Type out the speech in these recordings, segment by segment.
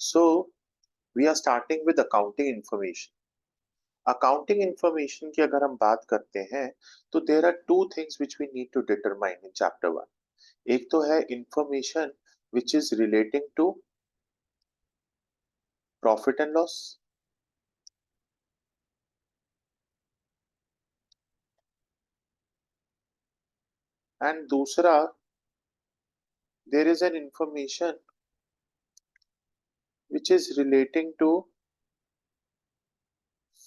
So we are starting with accounting information. Accounting information की अगर हम बात करते हैं तो there are two things which we need to determine in chapter one. एक तो है information which is relating to profit and loss. And दूसरा, there is an information which is relating to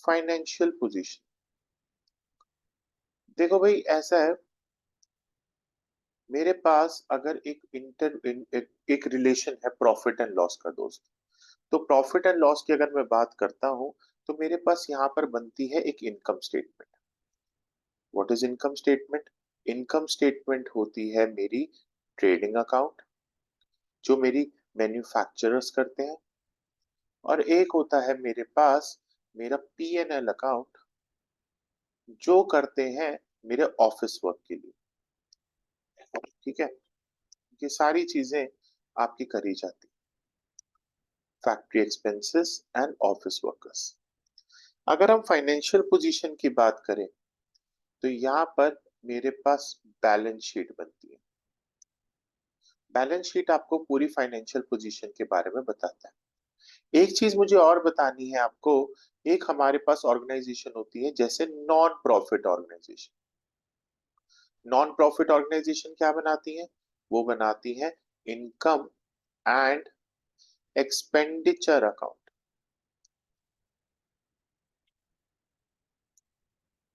financial position. देखो भाई, ऐसा है, मेरे पास अगर एक रिलेशन है प्रॉफिट एंड लॉस का दोस्त, तो प्रॉफिट एंड लॉस की अगर मैं बात करता हूं तो मेरे पास यहां पर बनती है एक income statement. What is income statement? Income statement होती है मेरी ट्रेडिंग अकाउंट, जो मेरी मैन्युफैक्चरर्स करते हैं, और एक होता है मेरे पास मेरा पी एन एल अकाउंट, जो करते हैं मेरे ऑफिस वर्क के लिए. ठीक है, ये सारी चीजें आपकी करी जाती, factory expenses and office workers. अगर हम फाइनेंशियल पोजीशन की बात करें तो यहाँ पर मेरे पास बैलेंस शीट बनती है. बैलेंस शीट आपको पूरी फाइनेंशियल पोजीशन के बारे में बताता है. एक चीज मुझे और बतानी है आपको, एक हमारे पास ऑर्गेनाइजेशन होती है जैसे non profit organisation. Non profit organisation क्या बनाती है? वो बनाती है इनकम एंड एक्सपेंडिचर अकाउंट.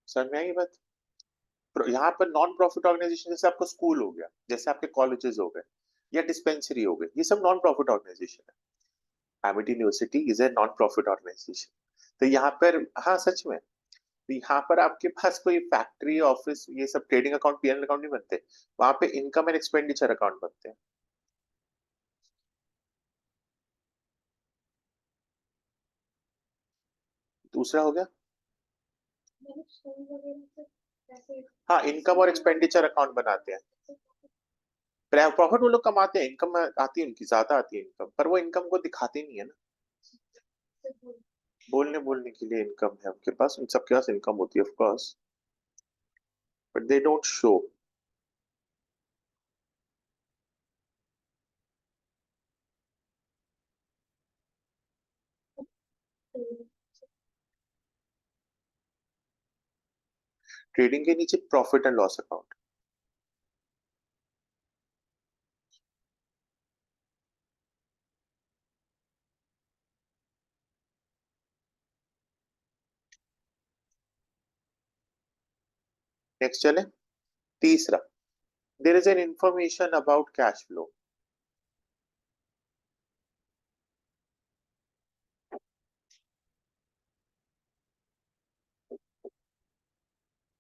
समझ में आई बात? यहाँ पर नॉन प्रॉफिट ऑर्गेनाइजेशन जैसे आपका स्कूल हो गया, जैसे आपके कॉलेजेस हो गए, या डिस्पेंसरी हो गए, ये सब नॉन प्रॉफिट ऑर्गेनाइजेशन है. Amity university is a non profit organisation. तो यहाँ पर, हाँ सच में, तो यहाँ पर आपके पास कोई फैक्ट्री, ऑफिस, ये सब ट्रेडिंग अकाउंट, पीएनएल अकाउंट नहीं बनते. वहां पे इनकम एंड एक्सपेंडिचर अकाउंट बनते हैं. दूसरा हो गया, हाँ, इनकम और एक्सपेंडिचर अकाउंट बनाते हैं. प्रॉफिट वो लोग कमाते हैं, इनकम आती है उनकी, ज्यादा आती है इनकम, पर वो इनकम को दिखाते नहीं है ना. बोलने बोलने के लिए इनकम है उनके पास, उन सबके पास इनकम होती है of course, but they don't show. Trading के नीचे profit and loss account. Next चले, तीसरा, there is an information about cash flow.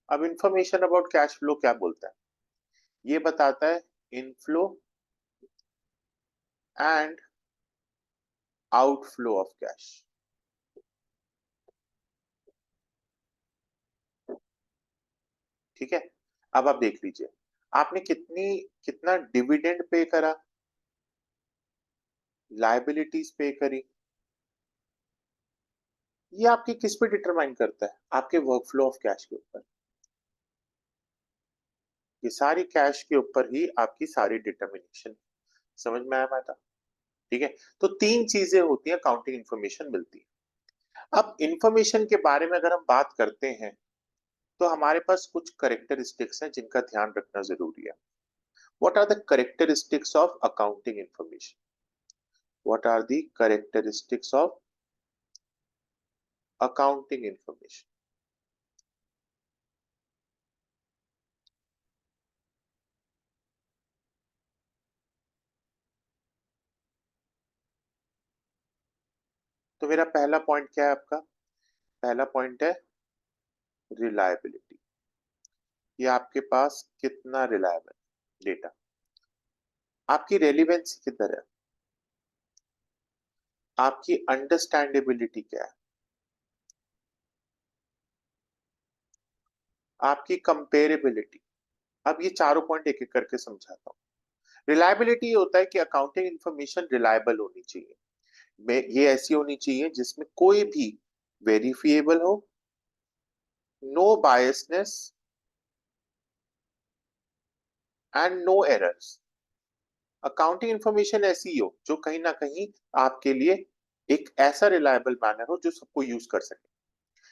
अब इंफॉर्मेशन अबाउट कैश फ्लो क्या बोलता है? ये बताता है inflow and outflow of cash. ठीक है, अब आप देख लीजिए, आपने कितना डिविडेंड पे करा, लायबिलिटीज पे करी, ये आपके किस पे डिटरमाइन करता है? आपके वर्कफ्लो ऑफ कैश के ऊपर. ये सारी कैश के ऊपर ही आपकी सारी डिटर्मिनेशन. समझ में आया बात? ठीक है, तो तीन चीजें होती हैं, अकाउंटिंग इंफॉर्मेशन मिलती है. अब इंफॉर्मेशन के बारे में अगर हम बात करते हैं तो हमारे पास कुछ करेक्टरिस्टिक्स हैं जिनका ध्यान रखना जरूरी है. What are the characteristics of accounting information? What are the characteristics of accounting information? तो मेरा पहला पॉइंट क्या है आपका? पहला पॉइंट है रिलायबिलिटी. ये आपके पास कितना रिलायबल डेटा, आपकी रेलिवेंसी किधर है, आपकी अंडरस्टैंडेबिलिटी क्या है, आपकी कंपेरेबिलिटी. अब ये चारों पॉइंट एक एक करके समझाता हूँ. रिलायबिलिटी ये होता है कि अकाउंटिंग इंफॉर्मेशन रिलायबल होनी चाहिए. में ये ऐसी होनी चाहिए जिसमें कोई भी वेरिफिएबल हो, no biasness and no errors. Accounting information ऐसी हो जो कहीं ना कहीं आपके लिए एक ऐसा रिलायबल मैनर हो जो सबको यूज कर सके।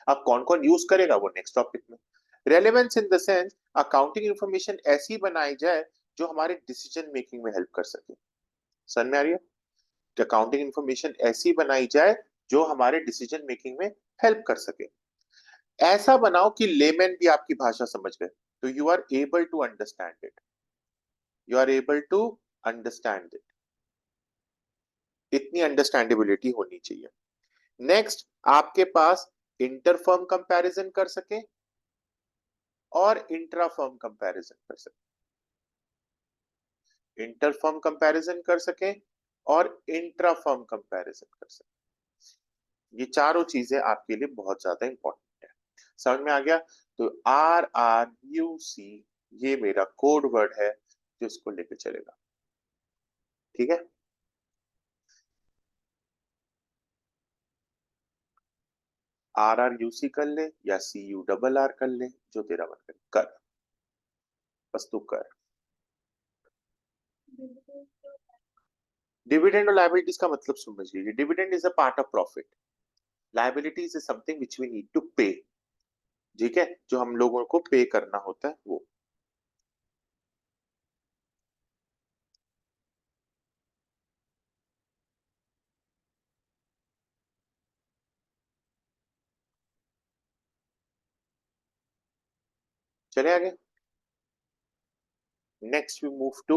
अब कौन कौन यूज करेगा वो नेक्स्ट टॉपिक में। Relevance in the sense accounting information ऐसी बनाई जाए जो हमारे डिसीजन मेकिंग में हेल्प कर सके। समझ में आ रही है? अकाउंटिंग इंफॉर्मेशन ऐसी बनाई जाए जो हमारे डिसीजन मेकिंग में हेल्प कर सके। ऐसा बनाओ कि लेमैन भी आपकी भाषा समझ गए, तो you are able to understand it, you are able to understand it. इतनी अंडरस्टैंडेबिलिटी होनी चाहिए। नेक्स्ट, आपके पास इंटर फर्म कंपैरिजन कर सके और इंट्रा फर्म कंपैरिजन कर सके। इंटर फर्म कंपैरिजन कर सके और इंट्रा फर्म कंपैरिजन कर सके। ये चारों चीजें आपके लिए बहुत ज्यादा इंपॉर्टेंट है। समझ में आ गया? तो RRUC ये मेरा कोड वर्ड है जो इसको लेके चलेगा। ठीक है? RRUC कर ले या CURR कर ले, जो तेरा मन करे कर, बस तू कर। डिविडेंड और लायबिलिटीज का मतलब समझ लीजिए। Dividend is a part of profit, liabilities is something which we need to pay. ठीक है? जो हम लोगों को पे करना होता है वो। चले आगे। Next we move to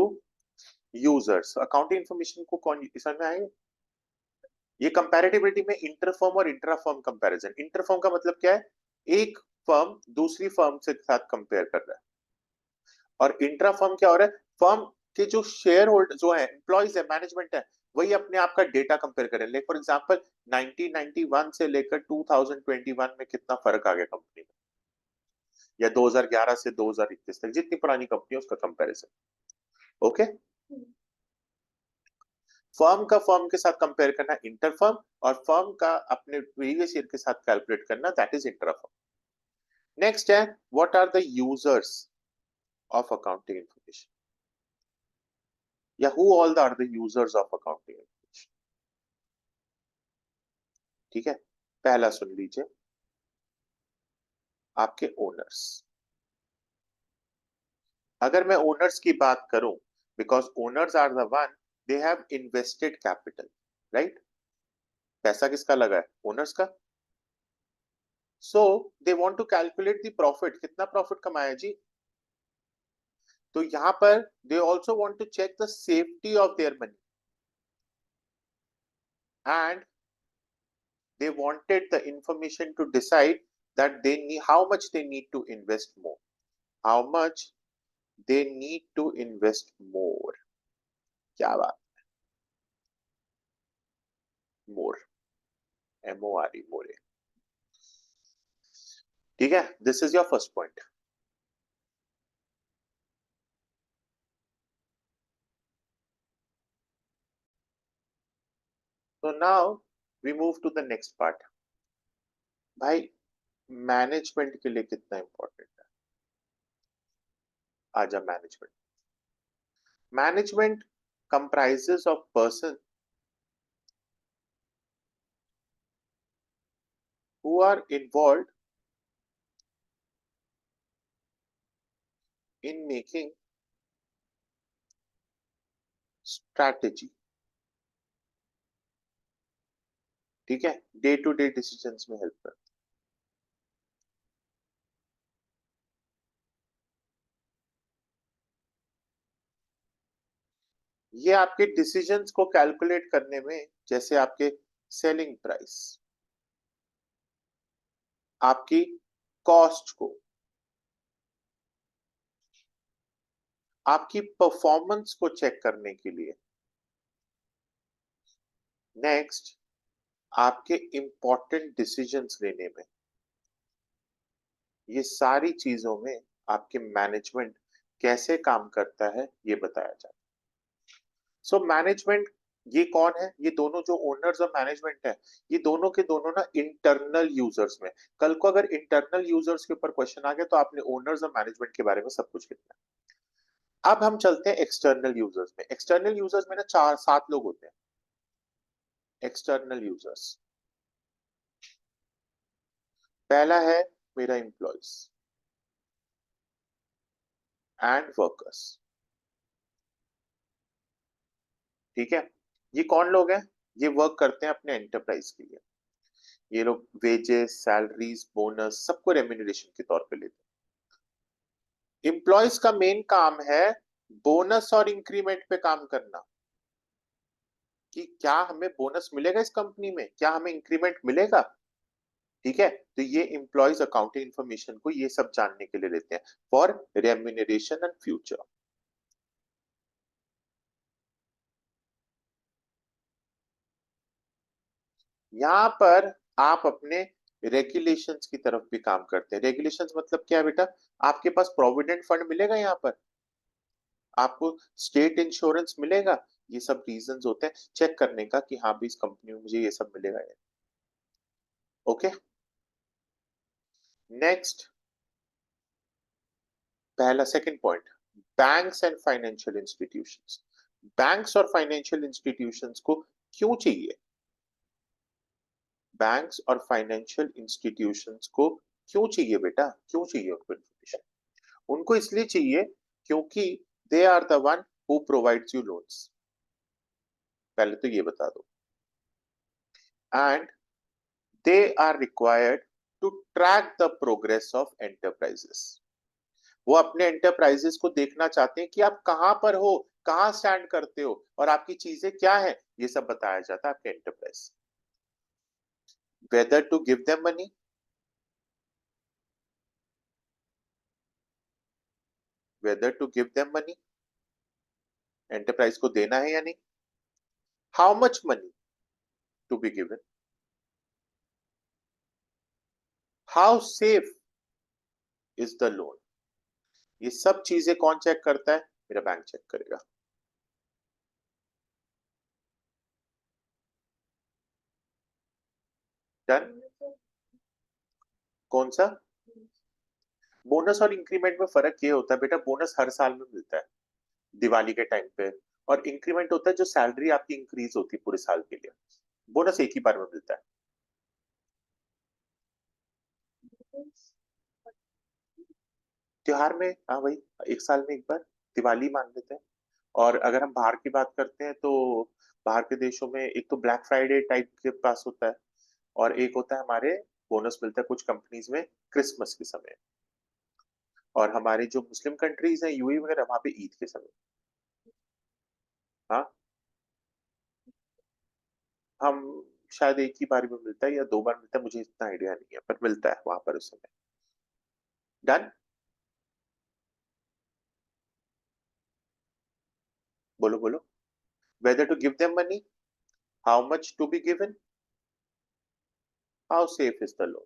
users. Accounting information को कौन समझ में आएगा? ये कंपैरेटिबिलिटी में इंटर फर्म और intra firm comparison. Inter firm का मतलब क्या है? एक फर्म दूसरी फर्म से साथ कंपेयर कर रहा है। और इंट्रा फर्म क्या हो रहा है? फर्म के जो शेयर होल्डर जो है, एम्प्लॉइज है, मैनेजमेंट है, वही अपने आप का डेटा कंपेयर करें। लाइक फॉर एग्जांपल 1991 से लेकर 2021 में कितना फर्क आ गया कंपनी में, या 2011 से 2021 तक जितनी पुरानी कंपनी है उसका कंपैरिजन। ओके? फर्म का फर्म के साथ कंपेयर करना इंटर फर्म, और फर्म का अपने प्रीवियस ईयर के साथ कैलकुलेट करना that is intra firm. Next है, what are the users of accounting information, या who all the are the users of accounting information. ठीक है? पहला सुन लीजिए, आपके ओनर्स। अगर मैं ओनर्स की बात करूं, because owners are the one, they have invested capital, right? पैसा किसका लगा है? ओनर्स का। So they want to calculate the profit, कितना प्रॉफिट कमाया जी। तो यहां पर they also want to check the safety of their money, and they wanted the information to decide that they need how much they need to invest more, how much they need to invest more। क्या बात? मोर, MORE, more. ठीक है? This is your first point. तो now we move to the next part. भाई, management के लिए कितना important है? आजा management. Management comprises of person who are involved in making strategy। ठीक है? डे टू डे डिसीजंस में हेल्प कर। ये आपके डिसीजंस को कैलकुलेट करने में, जैसे आपके सेलिंग प्राइस, आपकी कॉस्ट को, आपकी परफॉर्मेंस को चेक करने के लिए, नेक्स्ट आपके इंपॉर्टेंट डिसीजंस लेने में, ये सारी चीजों में आपके मैनेजमेंट कैसे काम करता है ये बताया जाता है। सो मैनेजमेंट ये कौन है? ये दोनों जो ओनर्स और मैनेजमेंट है, ये दोनों के दोनों ना इंटरनल यूजर्स में। कल को अगर इंटरनल यूजर्स के ऊपर क्वेश्चन आ गया तो आपने ओनर्स और मैनेजमेंट के बारे में सब कुछ लिखना है। अब हम चलते हैं एक्सटर्नल यूजर्स में। एक्सटर्नल यूजर्स में ना चार सात लोग होते हैं एक्सटर्नल यूजर्स। पहला है मेरा एम्प्लॉयज एंड वर्कर्स। ठीक है, ये कौन लोग हैं? ये वर्क करते हैं अपने एंटरप्राइज के लिए। ये लोग वेजेस, सैलरीज, बोनस सबको रेम्यूनरेशन के तौर पे लेते हैं। एम्प्लॉयज का मेन काम है बोनस और इंक्रीमेंट पे काम करना, कि क्या हमें बोनस मिलेगा इस कंपनी में, क्या हमें इंक्रीमेंट मिलेगा। ठीक है, तो ये एम्प्लॉयज अकाउंटिंग इंफॉर्मेशन को ये सब जानने के लिए लेते हैं फॉर रेम्यूनरेशन एंड फ्यूचर। यहाँ पर आप अपने रेगुलेशंस की तरफ भी काम करते हैं। रेगुलेशंस मतलब क्या है बेटा? आपके पास प्रोविडेंट फंड मिलेगा, यहाँ पर आपको स्टेट इंश्योरेंस मिलेगा। ये सब रीजंस होते हैं चेक करने का कि हाँ भी इस कंपनी में मुझे ये सब मिलेगा या। ओके, नेक्स्ट, पहला second point, banks and financial institutions. Banks और फाइनेंशियल इंस्टीट्यूशंस को क्यों चाहिए? बैंक्स और फाइनेंशियल इंस्टीट्यूशंस को क्यों चाहिए बेटा? क्यों चाहिए उनको इन्फॉर्मेशन? उनको इसलिए चाहिए क्योंकि they are the one who provides you loans. पहले तो ये बता दो। And they are required to track the progress of enterprises. वो अपने एंटरप्राइजेस को देखना चाहते हैं कि आप कहां पर हो, कहां स्टैंड करते हो और आपकी चीजें क्या है, ये सब बताया जाता है आपके enterprise. Whether to give them money, whether to give them money, enterprise को देना है या नहीं। How much money to be given, how safe is the loan. ये सब चीजें कौन चेक करता है? मेरा बैंक चेक करेगा। डन। कौन सा? बोनस और इंक्रीमेंट में फर्क ये होता है बेटा, बोनस हर साल में मिलता है दिवाली के टाइम पे, और इंक्रीमेंट होता है जो सैलरी आपकी इंक्रीज होती है पूरे साल के लिए। बोनस एक ही बार में मिलता है। त्योहार में, हाँ भाई, एक साल में एक बार दिवाली मान लेते हैं। और अगर हम बाहर की बात करते हैं तो बाहर के देशों में एक तो ब्लैक फ्राइडे टाइप के पास होता है, और एक होता है हमारे बोनस मिलता है कुछ कंपनीज में क्रिसमस के समय, और हमारे जो मुस्लिम कंट्रीज हैं यूएई वगैरह वहां पे ईद के समय। हाँ, हम शायद एक ही बार में मिलता है या दो बार मिलता है, मुझे इतना आइडिया नहीं है, पर मिलता है वहां पर उस समय। डन। बोलो बोलो। Whether to give them money, how much to be given, how safe is the loan.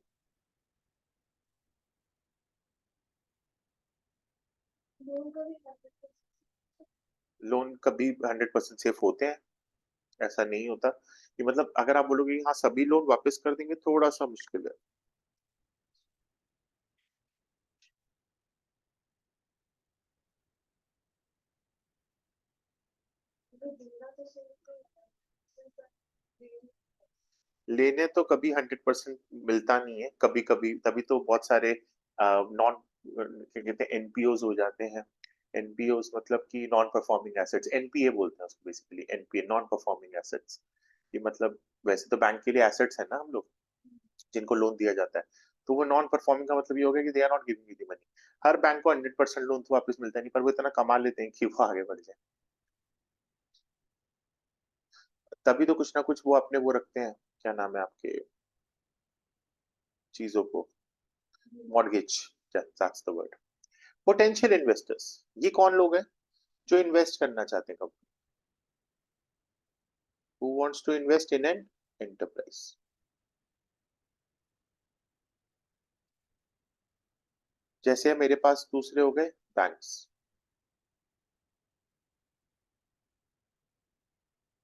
Loan कभी 100% सेफ होते हैं? ऐसा नहीं होता। कि मतलब अगर आप बोलोगे कि हाँ सभी लोन वापस कर देंगे, थोड़ा सा मुश्किल है। लेने तो कभी 100% मिलता नहीं है, कभी कभी, तभी तो बहुत सारे नॉन, क्या कहते हैं, एनपीओज हो जाते हैं। एनपीओज मतलब कि नॉन परफॉर्मिंग एसेट्स, एनपीए बोलते हैं उसको basically, NPA non performing assets. ये मतलब वैसे तो बैंक के लिए एसेट्स है ना हम लोग, जिनको लोन दिया जाता है। तो वो नॉन परफॉर्मिंग का मतलब ये हो गया कि they are not giving you the money. हर बैंक को 100% लोन तो वापस मिलता नहीं, पर वो इतना कमा लेते हैं कि वो आगे बढ़ जाए। तभी तो कुछ ना कुछ वो अपने वो रखते हैं, क्या नाम है आपके चीजों को, mortgage, that's the word. Potential investors, ये कौन लोग हैं? जो इन्वेस्ट करना चाहते हैं company, who wants to invest in an enterprise. जैसे मेरे पास दूसरे हो गए बैंक्स,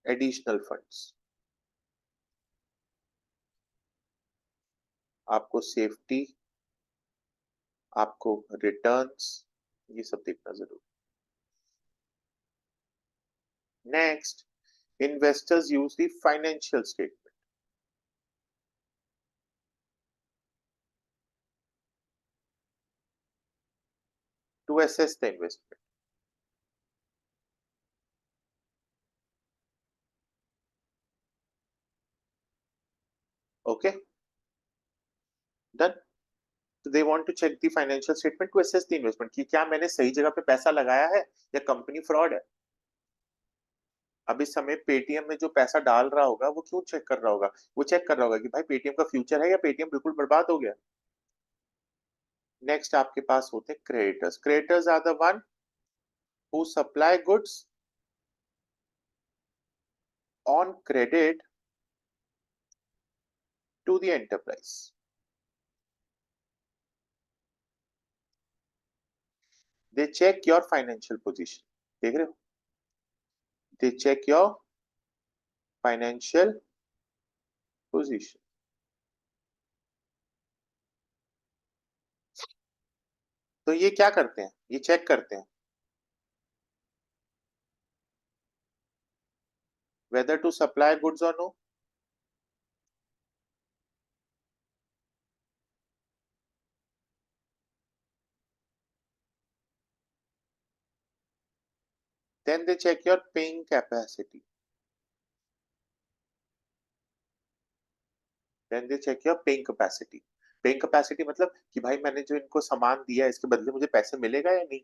एडिशनल फंड्स, आपको सेफ्टी, आपको रिटर्न्स, ये सब देखना जरूरी। Next, investors use the financial statement to assess the investment. Okay, done. They want to check the financial statement to assess the investment कि क्या मैंने सही जगह पे पैसा लगाया है या कंपनी फ्रॉड है। अब इस समय पेटीएम में जो पैसा डाल रहा होगा वो क्यों चेक कर रहा होगा? वो चेक कर रहा होगा कि भाई पेटीएम का फ्यूचर है या पेटीएम बिल्कुल बर्बाद हो गया। नेक्स्ट आपके पास होते हैं creditors. Creditors are the one who supply goods on credit to the enterprise. They check your financial position, देख रहे हो, they check your financial position. तो ये क्या करते हैं? ये चेक करते हैं whether to supply goods or no. Then they check your paying capacity. Then they check your paying capacity. Paying capacity मतलब कि भाई मैंने जो इनको सामान दिया है इसके बदले मुझे पैसे मिलेगा या नहीं।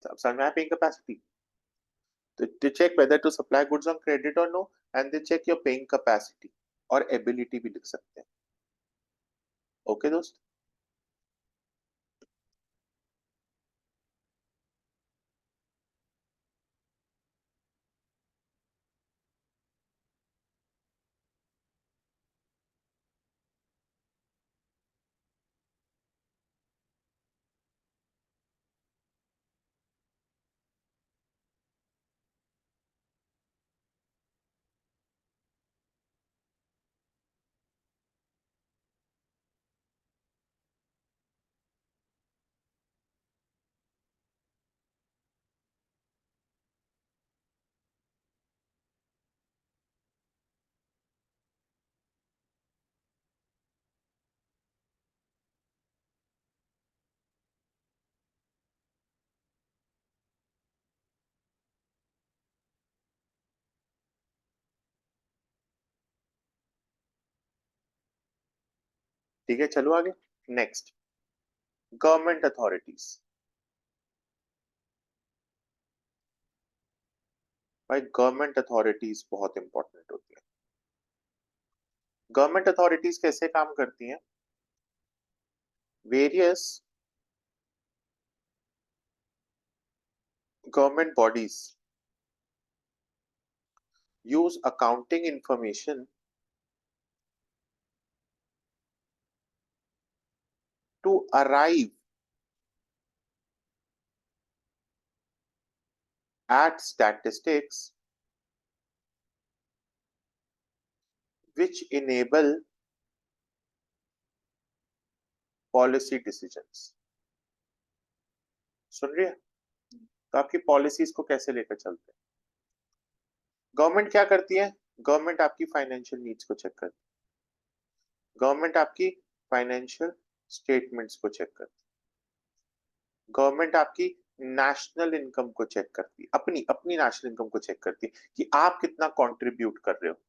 अब समझ में आया paying capacity? तो they check whether to supply goods on credit or no, and they check your paying capacity और ability भी लिख सकते हैं। ओके दोस्त, ठीक है, चलो आगे। Next, government authorities. भाई गवर्नमेंट अथॉरिटीज बहुत इंपॉर्टेंट होती है। गवर्नमेंट अथॉरिटीज कैसे काम करती हैं? Various government bodies use accounting information to arrive at statistics which enable policy decisions। सुन रही है? तो आपकी पॉलिसीज को कैसे लेकर चलते हैं? गवर्नमेंट क्या करती है? गवर्नमेंट आपकी फाइनेंशियल नीड्स को चेक करती है, गवर्नमेंट आपकी फाइनेंशियल स्टेटमेंट्स को चेक करती है, गवर्नमेंट आपकी नेशनल इनकम को चेक करती है, अपनी अपनी नेशनल इनकम को चेक करती है कि आप कितना कंट्रीब्यूट कर रहे हो,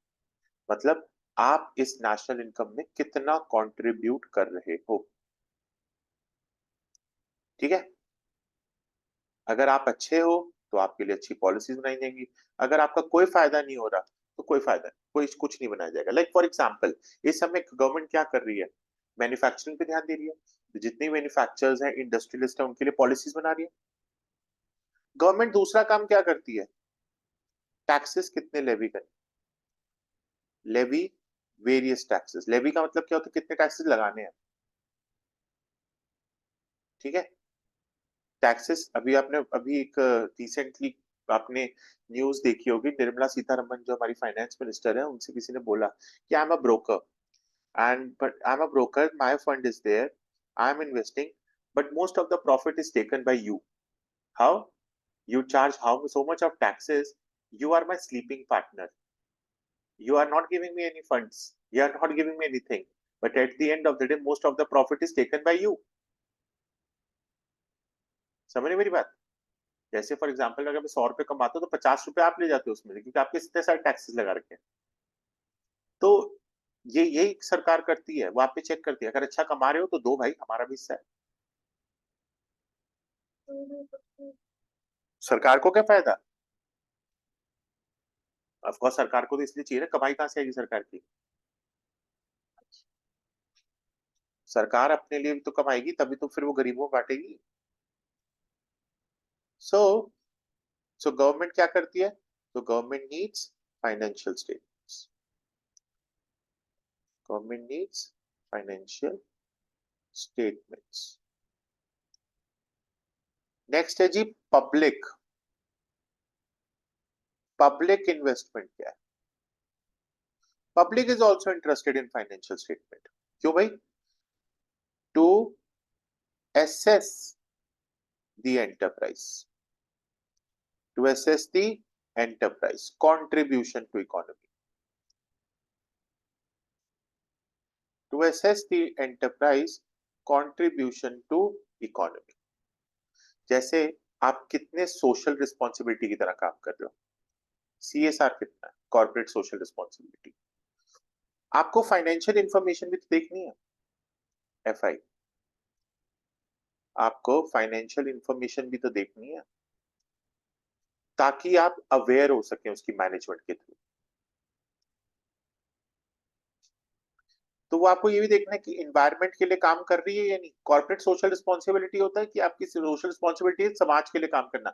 मतलब आप इस नेशनल इनकम में कितना कंट्रीब्यूट कर रहे हो। ठीक है, अगर आप अच्छे हो तो आपके लिए अच्छी पॉलिसीज बनाई जाएंगी, अगर आपका कोई फायदा नहीं हो रहा तो कोई फायदा नहीं, कोई कुछ नहीं बनाया जाएगा। लाइक फॉर एग्जांपल, इस समय गवर्नमेंट क्या कर रही है? मैन्युफैक्चरिंग पे ध्यान दे रही है, तो जितने मैन्युफैक्चरर्स हैं, इंडस्ट्रियलिस्ट हैं, उनके लिए पॉलिसीज बना रही है। गवर्नमेंट दूसरा काम क्या करती है? टैक्सेस कितने लेवी करें, लेवी वेरियस टैक्सेस। लेवी का मतलब क्या होता है? कितने टैक्सेस लगाने हैं। ठीक है, टैक्सेस अभी आपने अभी एक रिसेंटली आपने न्यूज देखी होगी, निर्मला सीतारमन जो हमारी फाइनेंस मिनिस्टर है, उनसे किसी ने बोला कि I am a broker and but I'm a broker, my fund is there, I'm investing, but most of the profit is taken by you. How? You charge so much of taxes? You are my sleeping partner. You are not giving me any funds, you are not giving me anything, but at the end of the day most of the profit is taken by you. समझ रहे मेरी बात? जैसे for example अगर मैं 100 रुपए कमाता हूँ तो 50 रुपए आप ले जाते हो उसमें से, क्योंकि आपके इतने सारे टैक्सेस लगा रखे हैं। तो ये यही सरकार करती है, वो आप पे चेक करती है, अगर अच्छा कमा रहे हो तो दो भाई, हमारा भी हिस्सा है। सरकार को क्या फायदा? ऑफकोर्स सरकार को तो इसलिए चाहिए ना, कमाई कहां से आएगी सरकार की? सरकार अपने लिए भी तो कमाएगी, तभी तो फिर वो गरीबों को बांटेगी। सो सो गवर्नमेंट क्या करती है? तो government needs financial statements, government needs financial statements. Next है जी पब्लिक। पब्लिक इन्वेस्टमेंट क्या है? Public is also interested in financial statement. क्यों भाई? To assess the enterprise, to assess the enterprise contribution to economy, to assess the enterprise contribution to economy। जैसे आप कितने social responsibility की तरह काम कर रहे हो, सीएसआर कितना है, कॉर्पोरेट सोशल रिस्पॉन्सिबिलिटी। आपको फाइनेंशियल इंफॉर्मेशन भी तो देखनी है, एफआई, आपको फाइनेंशियल इंफॉर्मेशन भी तो देखनी है, ताकि आप अवेयर हो सके उसकी मैनेजमेंट के थ्रू। तो वो आपको ये भी देखना है कि इन्वायरमेंट के लिए काम कर रही है या नहीं। कॉर्पोरेट सोशल रिस्पॉन्सिबिलिटी होता है कि आपकी सोशल रिस्पॉन्सिबिलिटी है समाज के लिए काम करना,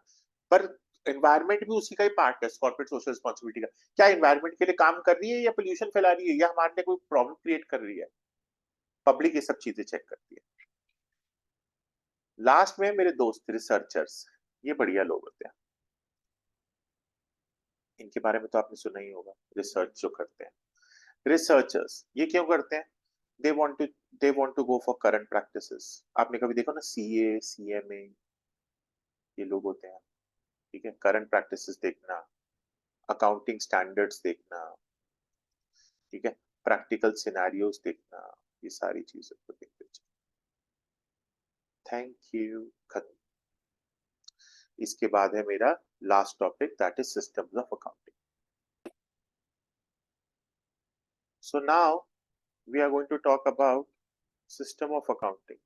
पर इन्वायरमेंट भी उसी का ही पार्ट है कॉर्पोरेट सोशल रिस्पॉन्सिबिलिटी का। क्या इन्वायरमेंट के लिए काम कर रही है या पोल्यूशन फैला रही है या हमारे लिए कोई प्रॉब्लम क्रिएट कर रही है? पब्लिक ये सब चीजें चेक करती है। लास्ट में मेरे दोस्त रिसर्चर्स, ये बढ़िया लोग होते हैं, इनके बारे में तो आपने सुना ही होगा, रिसर्च जो करते हैं। रिसर्चर्स ये क्यों करते हैं? They want to they want to go for current practices. आपने कभी देखा ना, सीए सीएमए, ये लोग होते हैं, ठीक है, करंट प्रैक्टिसेस देखना, अकाउंटिंग स्टैंडर्ड्स देखना, ठीक है, प्रैक्टिकल सिनेरियोस देखना, ये सारी चीजों को देखते हैं। थैंक यू, खत्म। इसके बाद है मेरा last topic, that is systems of accounting. So now we are going to talk about system of accounting.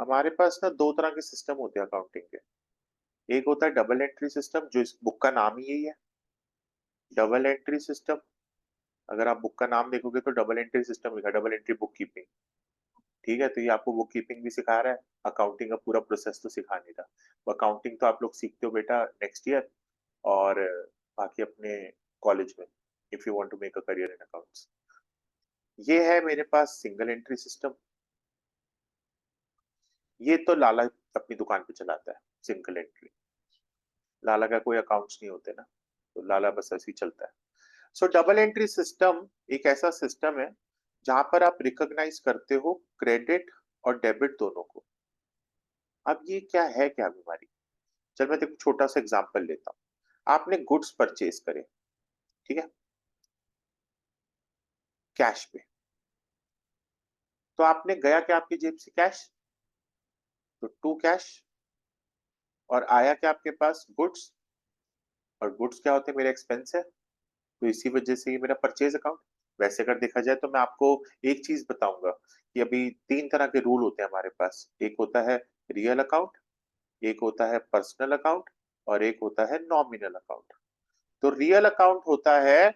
हमारे पास ना दो तरह के सिस्टम होते हैं अकाउंटिंग के। एक होता है डबल एंट्री सिस्टम, जो इस बुक का नाम ही यही है, डबल एंट्री सिस्टम। अगर आप बुक का नाम देखोगे तो डबल एंट्री सिस्टम लिखा, डबल एंट्री बुक कीपिंग, ठीक है। तो ये आपको बुक कीपिंग भी सिखा रहा है, अकाउंटिंग का पूरा प्रोसेस तो सिखा नहीं रहा। अकाउंटिंग तो आप लोग सीखते हो बेटा नेक्स्ट ईयर, और बाकी अपने कॉलेज में, if you want to make a career in accounts. ये है मेरे पास सिंगल एंट्री सिस्टम। ये तो लाला अपनी दुकान पे चलाता है, सिंगल एंट्री। लाला का कोई अकाउंट्स नहीं होते ना, तो लाला बस ऐसे ही चलता है। सो डबल एंट्री सिस्टम एक ऐसा सिस्टम है जहां पर आप रिकॉग्नाइज करते हो क्रेडिट और डेबिट दोनों को। अब ये क्या है, क्या बीमारी? चल मैं देखो छोटा सा एग्जांपल लेता हूँ। आपने गुड्स परचेज करे, ठीक है, कैश पे। तो आपने गया क्या आपकी जेब से कैश, तो टू कैश, और आया क्या आपके पास, गुड्स। और गुड्स क्या होते हैं, मेरे एक्सपेंस है, तो इसी वजह से ये मेरा परचेज अकाउंट। वैसे अगर देखा जाए तो मैं आपको एक चीज बताऊंगा कि अभी तीन तरह के रूल होते हैं हमारे पास। एक होता है रियल अकाउंट, एक होता है पर्सनल अकाउंट, और एक होता है नॉमिनल अकाउंट। तो रियल अकाउंट होता है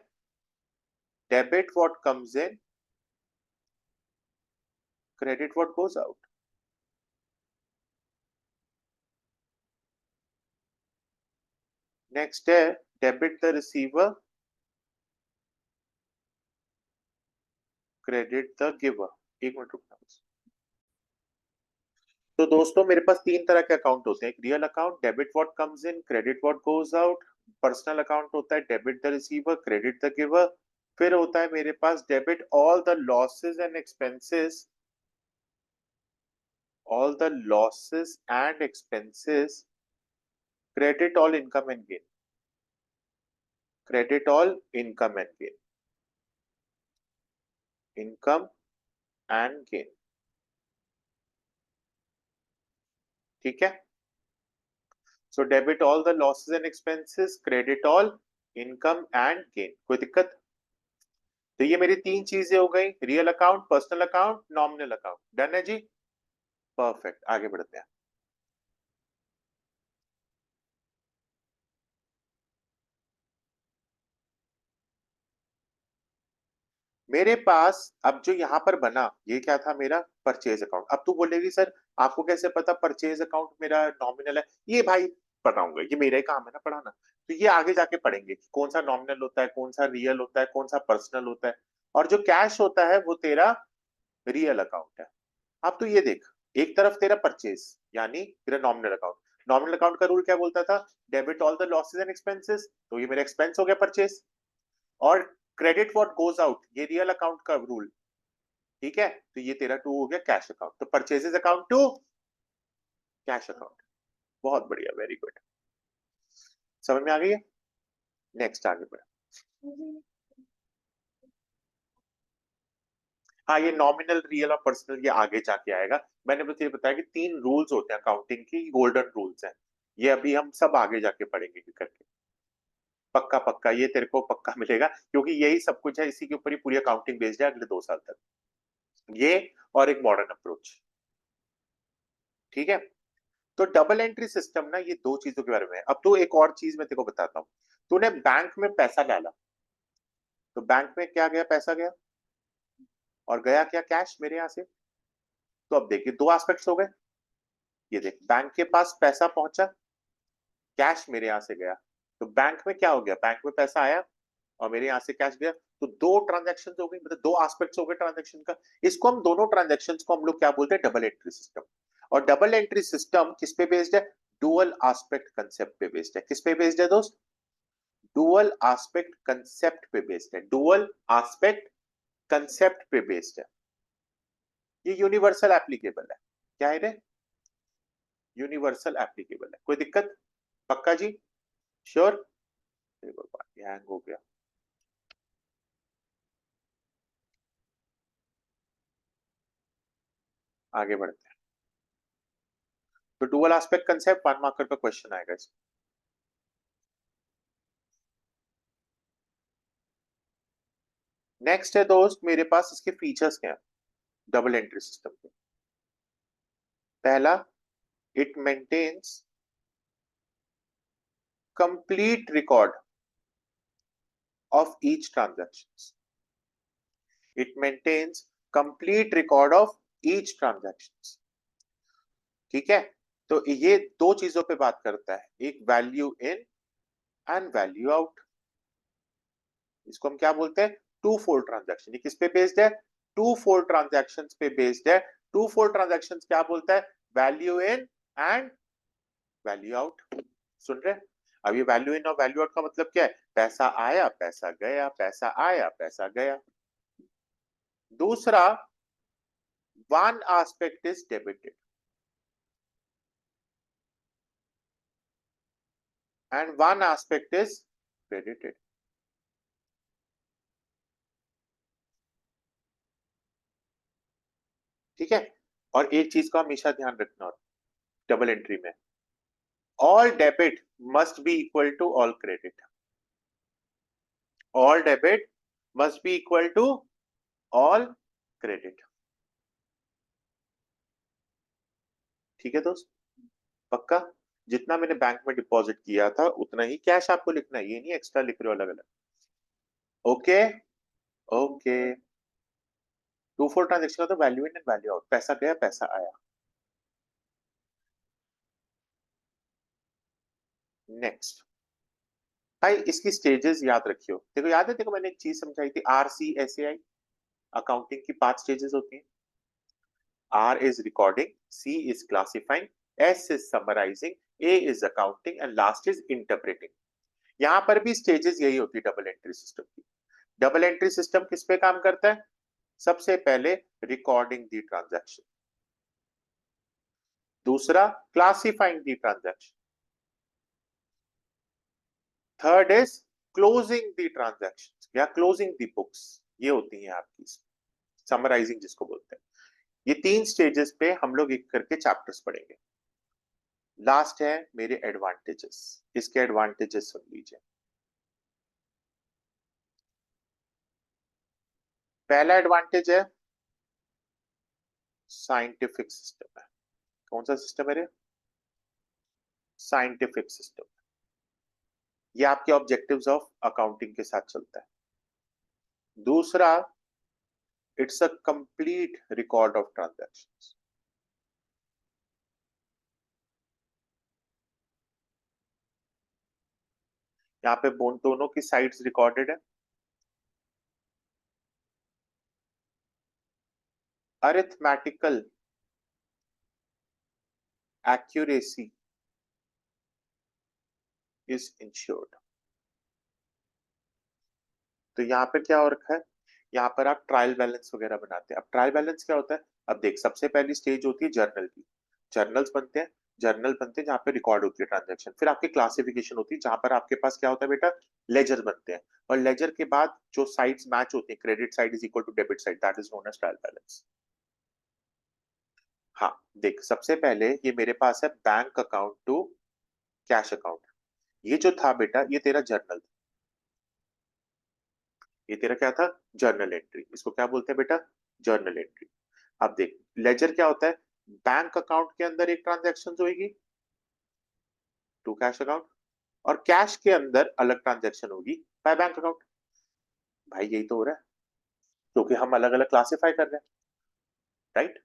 debit what comes in, credit what goes out. Next है debit the receiver, credit the giver. एक मिनट रुकना बस। तो दोस्तों मेरे पास तीन तरह के अकाउंट होते हैं, एक real account, debit what comes in, credit what goes out. Personal account होता है debit the receiver, credit the giver. फिर होता है मेरे पास debit all the losses and expenses, all the losses and expenses, credit all income and gain, credit all income and gain, income and gain। ठीक है, so debit all the losses and expenses, credit all income and gain. कोई दिक्कत? तो ये मेरी तीन चीजें हो गई, real account, personal account, nominal account. Done है जी? परफेक्ट, आगे बढ़ते हैं। मेरे पास अब जो यहां पर बना, ये क्या था? मेरा परचेज अकाउंट। अब तू बोलेगी सर आपको कैसे पता परचेज अकाउंट मेरा नॉमिनल है? ये भाई बताऊंगा, ये मेरा ही काम है ना पढ़ाना। तो ये आगे जाके पढ़ेंगे कि कौन सा नॉमिनल होता है, कौन सा रियल होता है, कौन सा पर्सनल होता है। और जो कैश होता है वो तेरा रियल अकाउंट है। अब तो ये देख, एक तरफ तेरा परचेज यानी तेरा नॉमिनल अकाउंट। नॉमिनल अकाउंट का रूल क्या बोलता था? Debit all the losses and expenses, तो ये मेरा एक्सपेंस हो गया परचेज। और क्रेडिट व्हाट गोज आउट, ये रियल अकाउंट का रूल। ठीक है, तो ये तेरा टू हो गया कैश अकाउंट। तो purchases account to cash account. बहुत बढ़िया, वेरी गुड। समझ में आ गई है? नेक्स्ट आगे बढ़े। हाँ, ये नॉमिनल, रियल और पर्सनल ये आगे जाके आएगा। मैंने बस ये बताया कि तीन रूल्स होते हैं अकाउंटिंग की, गोल्डन रूल्स हैं। ये अभी हम सब आगे जाके पढ़ेंगे करके। पक्का पक्का, ये तेरे को पक्का मिलेगा, क्योंकि यही सब कुछ है, इसी के ऊपर ही पूरी अकाउंटिंग बेस्ड है अगले 2 साल तक। ये और एक मॉडर्न अप्रोच। ठीक है, तो डबल एंट्री सिस्टम ना, ये दो चीजों के बारे में है। अब तो एक और चीज मैं तेरे को बताता हूँ। तूने बैंक में पैसा डाला, तो बैंक में क्या गया? पैसा गया। और गया क्या? कैश मेरे यहां से। तो अब देखिए, दो एस्पेक्ट्स हो गए। ये देख, बैंक के पास पैसा पहुंचा, कैश मेरे यहां से गया। तो बैंक में क्या हो गया? बैंक में पैसा आया और मेरे यहां से कैश गया। तो दो ट्रांजेक्शन हो गई, मतलब दो एस्पेक्ट्स हो गए ट्रांजेक्शन का। इसको हम दोनों ट्रांजेक्शन को हम लोग क्या बोलते हैं? Double entry system. और डबल एंट्री सिस्टम किस पे बेस्ड है? डुअल एस्पेक्ट कंसेप्ट पे बेस्ड है। किस पे बेस्ड है दोस्त? डुअल एस्पेक्ट कंसेप्ट पे बेस्ड है। डुअल एस्पेक्ट कंसेप्ट पे बेस्ड है। ये यूनिवर्सल एप्लीकेबल है। क्या है रे? यूनिवर्सल एप्लीकेबल है। कोई दिक्कत? पक्का जी? श्योर? हैंग हो गया। आगे बढ़ते हैं। तो डुअल एस्पेक्ट कंसेप्ट 1 मार्कर का क्वेश्चन आएगा इसमें। नेक्स्ट है दोस्त, मेरे पास इसके फीचर्स क्या है डबल एंट्री सिस्टम के? पहला, it maintains complete record of each transaction. It maintains complete record of each transaction. ठीक है, तो ये दो चीजों पे बात करता है, एक value in and value out. इसको हम क्या बोलते हैं? Twofold transaction. ये किस पे बेस्ड है? टू फोल्ड ट्रांजैक्शन पे बेस्ड है। टू फोल्ड ट्रांजैक्शन क्या बोलता है? Value in and value out. सुन रहे? अब ये वैल्यू इन और वैल्यू आउट का मतलब क्या है? पैसा आया, पैसा गया, पैसा आया, पैसा गया। दूसरा, one aspect is debited and one aspect is credited. ठीक है, और एक चीज का हमेशा ध्यान रखना डबल एंट्री में, all debit must be equal to all credit. All debit must be equal to all credit. ठीक है दोस्त? पक्का? जितना मैंने बैंक में डिपॉजिट किया था उतना ही कैश आपको लिखना है, ये नहीं एक्स्ट्रा लिख रहे हो अलग अलग। Okay? Okay. Two four transaction का तो value in and value out, पैसा गया, पैसा आया। नेक्स्ट भाई, इसकी स्टेजेस याद रखियो। देखो याद है, देखो मैंने एक चीज समझाई थी, RCSAI। अकाउंटिंग की 5 स्टेजेस होती हैं। R is recording, C is classifying, S is summarizing, A is accounting and last is interpreting. यहां पर भी स्टेजेस यही होती है डबल एंट्री सिस्टम की. डबल एंट्री सिस्टम किस पे काम करता है? सबसे पहले रिकॉर्डिंग दी ट्रांजैक्शन, दूसरा classifying the transaction, third is closing the transaction या क्लोजिंग दी बुक्स. ये होती हैं आपकी समराइजिंग जिसको बोलते हैं. ये तीन स्टेजेस पे हम लोग एक करके चैप्टर्स पढ़ेंगे. लास्ट है मेरे एडवांटेजेस. इसके एडवांटेजेस सुन लीजिए. पहला एडवांटेज है साइंटिफिक सिस्टम है. कौन सा सिस्टम है रे? Scientific system. ये आपके ऑब्जेक्टिव्स ऑफ अकाउंटिंग के साथ चलता है. दूसरा, it's a complete record of transactions. यहाँ पे दोनों की साइड्स रिकॉर्डेड है. Arithmetical accuracy is insured. तो यहाँ पे क्या हो रखा है? यहाँ पर आप ट्रायल बैलेंस वगैरह बनाते हैं. अब ट्रायल बैलेंस क्या होता है? अब देख, सबसे पहली स्टेज होती है जर्नल की. जर्नल्स बनते हैं. जर्नल बनते हैं जहाँ पे रिकॉर्ड होती है ट्रांजैक्शन. फिर आपकी क्लासिफिकेशन होती है जहां पर आपके पास क्या होता है बेटा? लेजर बनते हैं. और लेजर के बाद जो साइड्स मैच होती है, credit side is equal to debit side, that is known as trial balance. हाँ देख, सबसे पहले ये मेरे पास है bank account to cash account. ये जो था बेटा, ये तेरा जर्नल. ये तेरा क्या था? Journal entry. इसको क्या बोलते हैं बेटा? Journal entry. अब देख, लेजर क्या होता है? बैंक अकाउंट के अंदर एक ट्रांजैक्शन होगी टू कैश अकाउंट, और कैश के अंदर अलग ट्रांजैक्शन होगी बाय बैंक अकाउंट. भाई यही तो हो रहा है, क्योंकि हम अलग अलग क्लासिफाई कर रहे हैं. राइट.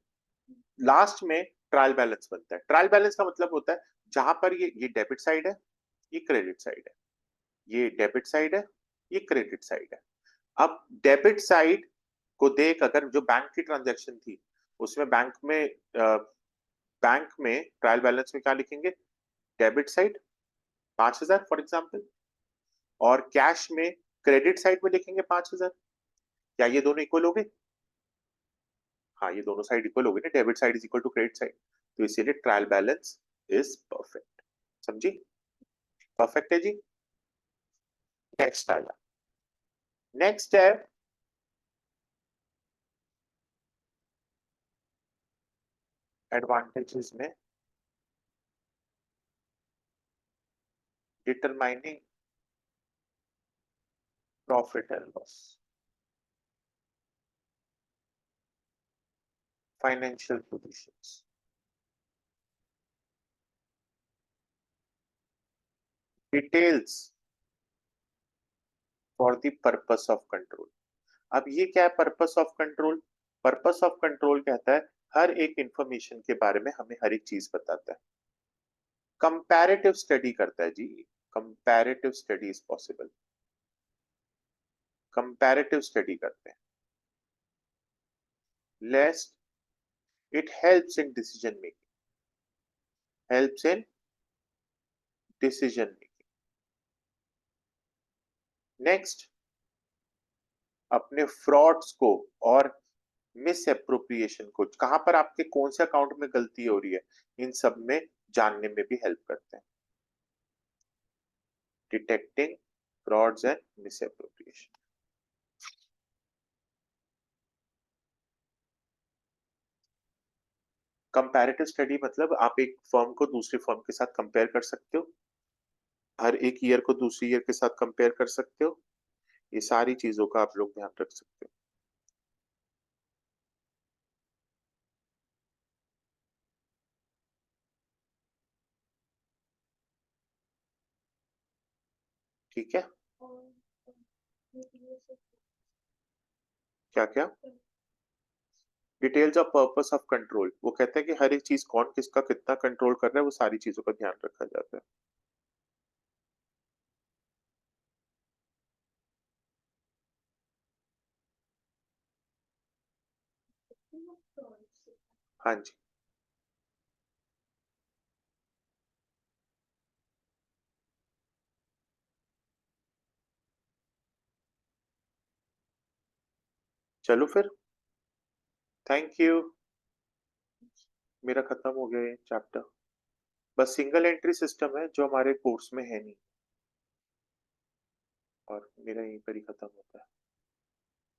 लास्ट में ट्रायल बैलेंस बनता है. ट्रायल बैलेंस का मतलब होता है जहां पर ये डेबिट साइड है, ये क्रेडिट साइड है. ये डेबिट साइड है, ये क्रेडिट साइड है. अब डेबिट साइड को देख, अगर जो बैंक की ट्रांजैक्शन थी उसमें बैंक में ट्रायल बैलेंस में क्या लिखेंगे? डेबिट साइड 5,000 फॉर एग्जांपल, और कैश में क्रेडिट साइड में लिखेंगे 5,000. क्या ये दोनों इक्वल हो गए? हाँ, ये दोनों साइड इक्वल हो गए ना. Debit side is equal to credit side. तो इसीलिए ट्रायल बैलेंस इज परफेक्ट. समझी? परफेक्ट है जी. नेक्स्ट आएगा. नेक्स्ट है एडवांटेजेस में determining profit and loss, financial positions, details for the purpose of control. अब ये क्या है purpose of control? Purpose of control कहता है हर एक इंफॉर्मेशन के बारे में हमें हर एक चीज बताता है. कंपैरेटिव स्टडी करता है जी. Comparative study is possible. Comparative study करते हैं. Lest, it helps in decision making. Helps in decision making. Next, अपने फ्रॉड्स को और मिस एप्रोप्रिएशन को, कहां पर आपके कौन से अकाउंट में गलती हो रही है, इन सब में जानने में भी हेल्प करते हैं. Detecting frauds and miss appropriation. Comparative study मतलब आप एक फर्म को दूसरी फर्म के साथ कंपेयर कर सकते हो. हर एक ईयर को दूसरी ईयर के साथ कंपेयर कर सकते हो. ये सारी चीजों का आप लोग ध्यान रख सकते हो. ठीक है. क्या क्या? Details of purpose of control, वो कहते हैं कि हर एक चीज कौन किसका कितना कंट्रोल कर रहा है, वो सारी चीजों का ध्यान रखा जाता है. हाँ जी। चलो फिर। Thank you. मेरा खत्म हो गया ये चैप्टर। बस सिंगल एंट्री सिस्टम है जो हमारे कोर्स में है नहीं, और मेरा यहीं पर ही खत्म होता है।